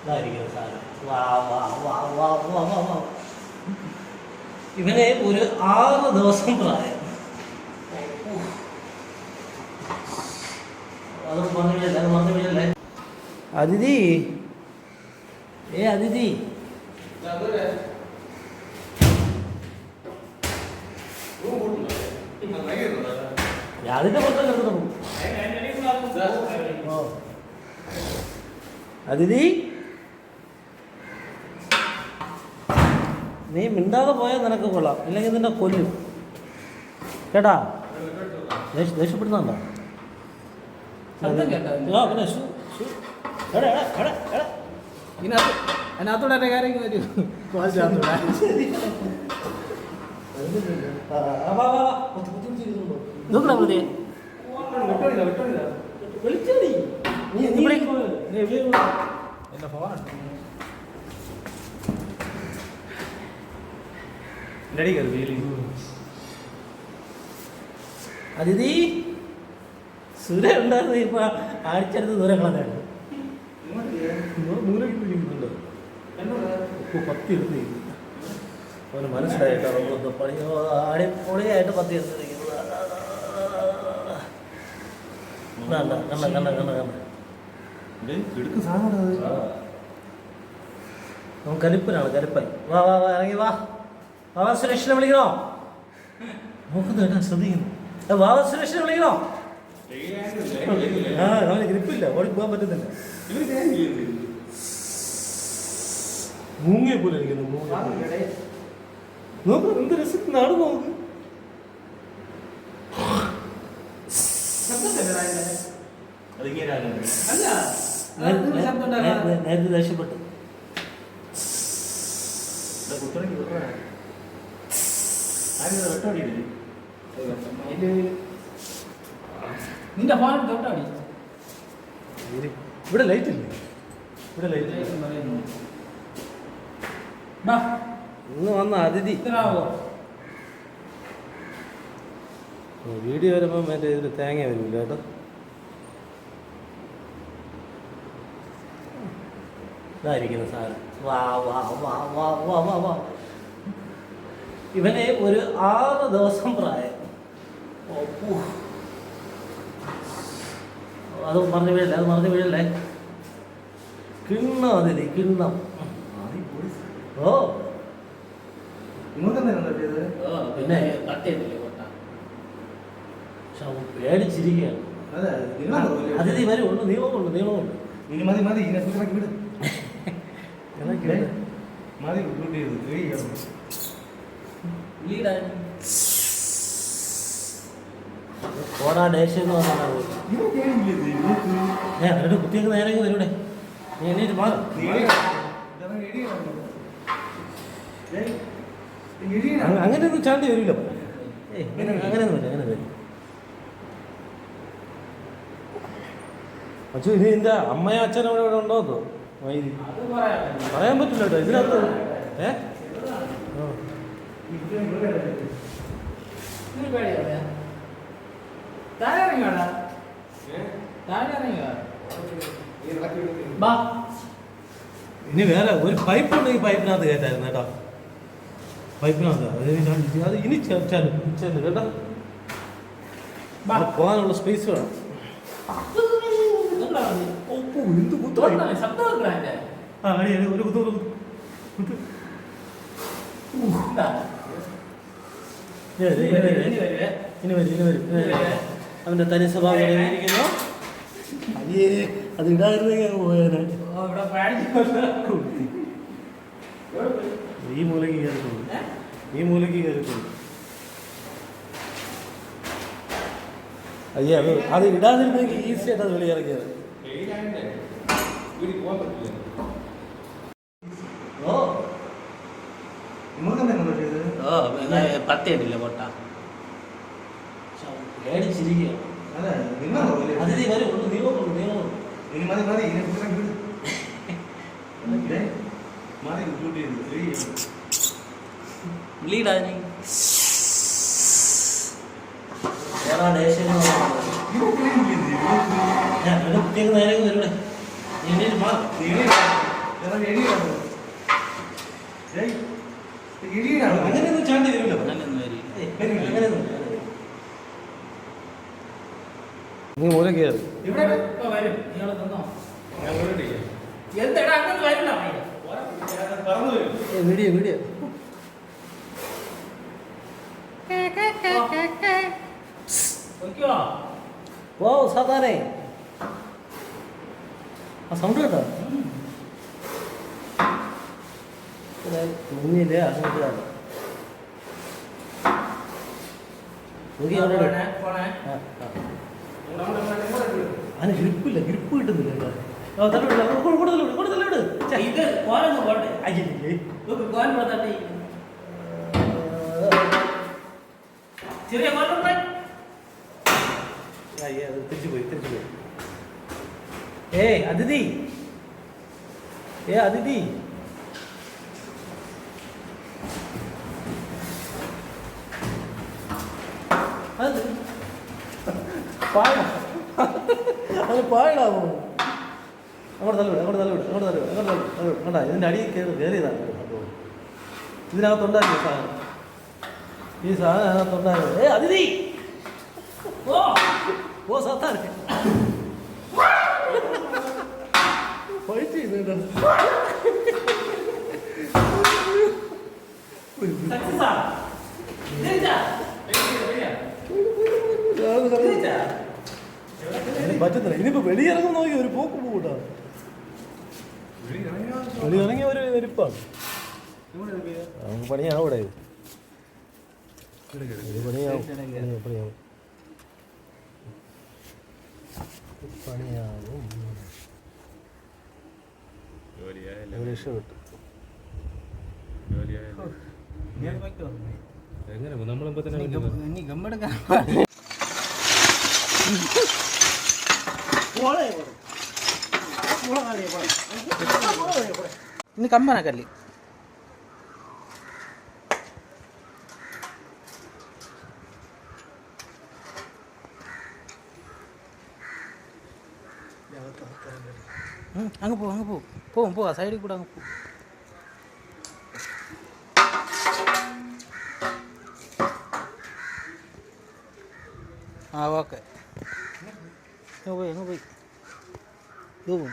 ഇതായിരിക്കും സാധനം. വാ വാ വാ വാ വാ വാ വാ. ഇവന് ഒരു 6 ദിവസം പ്രായം. അത് മറന്നു വീഴല്ലേ. അതിഥി, അതിഥി, അതിന്റെ പുറത്തല്ലേ പോകും. അതിഥി, നീ മിണ്ടാതെ പോയാൽ നിനക്ക് കൊള്ളാം, ഇല്ലെങ്കിൽ നിന്നെ കൊല്ലും കേട്ടാ. ദേഷ്യപ്പെടുന്നുണ്ടോ? പിന്നെ അതിനകത്തൂടെ എൻ്റെ കാര്യം വരും. അതിഥി, സുര ഉണ്ടായിരുന്നു. ഇപ്പൊ ആഴ്ചടുത്ത് ദൂരം കളഞ്ഞാണ്. പത്തി എടുത്ത് അവന് മനസ്സിലായിട്ടോ. അടിപൊളിയായിട്ട് പത്തി എടുത്തിരിക്കുന്നത്. കലിപ്പനാണ്, കലിപ്പൻ. വാ വാ വാ, ഇറങ്ങി വാ. വാവാ സുരേഷിനെ വിളിക്കണോ? നോക്കുന്നു കേട്ടാ, ശ്രദ്ധിക്കുന്നു. വാവാ സുരേഷിനെ വിളിക്കണോ? അവന് ഗ്രിപ്പില്ല, ഓടി പോകാൻ പറ്റുന്നില്ല. മൂങ്ങിയെ പോലെ ഇരിക്കുന്നു. നോക്ക് എന്ത് രസം, നാട് നോക്ക്. നേരത്തെ ദേഷ്യപ്പെട്ടു. നിന്റെ ഫോൺ തൊട്ടാടി. ഇവിടെ ലൈറ്റ് ഇല്ലേ? ഇവിടെ ലൈറ്റ് ഇന്ന് വന്ന അതിഥി. വീഡിയോ വരുമ്പോൾ മറ്റേ ഇതിൽ തേങ്ങ വരില്ല കേട്ടോ. ഇതായിരിക്കുന്ന സാധനം. വാ വാ വാ വാ വാ വാ വാ. ഇവന് ഒരു 6 ദിവസം പ്രായം. അത് മറന്നു വീഴല്ലേ, അത് മറന്നു വീഴല്ലേ. കിണ്ണം അതിന് കിണ്ണം. ഓ പിന്നെ പേടിച്ചിരിക്കുകയാണ്. അതിഥി വരുള്ളൂ, നീളമുണ്ട്, നീളമുണ്ട്. ഓടാ ഡേഷൻ എന്ന് പറഞ്ഞാൽ അവരുടെ കുട്ടിയൊക്കെ നേരെ വരൂടെ. നീ എണീറ്റ് മാറും. അങ്ങനെയൊന്നും ചാണ്ടി വരില്ല. അങ്ങനെയൊന്നും വരില്ല, അങ്ങനെ വരും. അച്ഛൻ ഇനി നിന്റെ അമ്മയോ അച്ഛനോ ഇവിടെ ഉണ്ടോ? പറയാൻ പറ്റില്ല കേട്ടോ ഇതിനകത്ത്. ഇനി വേറെ ഒരു പൈപ്പ് ഉണ്ടെങ്കിൽ പൈപ്പിനകത്ത് കയറ്റായിരുന്നു കേട്ടോ. പൈപ്പിനകത്ത് അത് ഇനി ചേർച്ചാലും കേട്ടോ. പോകാനുള്ള സ്പേസ് വേണം. ഒരു കുത്തു ഇനി വരും. അവന്റെ തനി സ്വഭാവം ഇരിക്കുന്നു. അയ്യേ, അത് ഇടാതിരുന്നെങ്കിൽ പോയാന്. ഈ മൂലയ്ക്ക് കയറിക്കൊള്ളു, ഈ മൂലയ്ക്ക് കയറിക്കൊള്ളു. അയ്യേ, അത് ഇടാതിരുന്നെങ്കിൽ ഈസി ആയിട്ട് അത് വെളിയിറങ്ങിയത്. പത്തിയിട്ടില്ല പൊട്ട പേടിച്ചിരിക്കുകയാണ്. അതിഥി വരുള്ളൂ, നീളമുള്ളൂ, നീളമുള്ളൂ. ലീഡാനി കുട്ടിയൊക്കെ നേരെ വരൂടെ. അങ്ങനെയൊന്നും ചാണ്ടി വരില്ല. നീ മൂലം കയറി വീഡിയോ വീഡിയോ ഓ സാധാരണ ആ സൗണ്ട് കേട്ടോ തൂങ്ങിയില്ലേ അങ്ങോട്ടാണ് അതിന് ഗ്രിപ്പില്ല, ഗ്രിപ്പ് കിട്ടുന്നില്ല. തിരിച്ചു പോയി. അതിഥി അതിഥി അത് പായടാവോ? അങ്ങോട്ട് തള്ളിവിട്. കണ്ടാ ഇതിൻ്റെ അടിയിൽ കയറിയതാണ്. ഇതിനകത്തുണ്ടാക്കിയ സാധനം, ഈ സാധനം അതിനകത്തുണ്ടാക്കിയത്. അതിഥി ഓ സാധാരണ ഫൈറ്റ് ചെയ്യുന്നുണ്ടോ? പറ്റത്തില്ല. ഇനിയിപ്പോ വെളിയിറങ്ങും നോക്കി ഒരു പോക്ക് പോകൂട്ടാ. വെളിയിറങ്ങിയ ഒരു വെരുപ്പാണ്. നമുക്ക് പണിയാവും ഇവിടെ. പണിയാവും. രക്ഷപ്പെട്ടു. എങ്ങനെ നമ്മളിപ്പോ തന്നെ ഇനി കമ്മനക്കല്ലേ അങ്ങ് പോവാ സൈഡിൽ കൂടെ അങ്ങ് പോ. ആ ഓക്കെ അങ്ങ് പോയി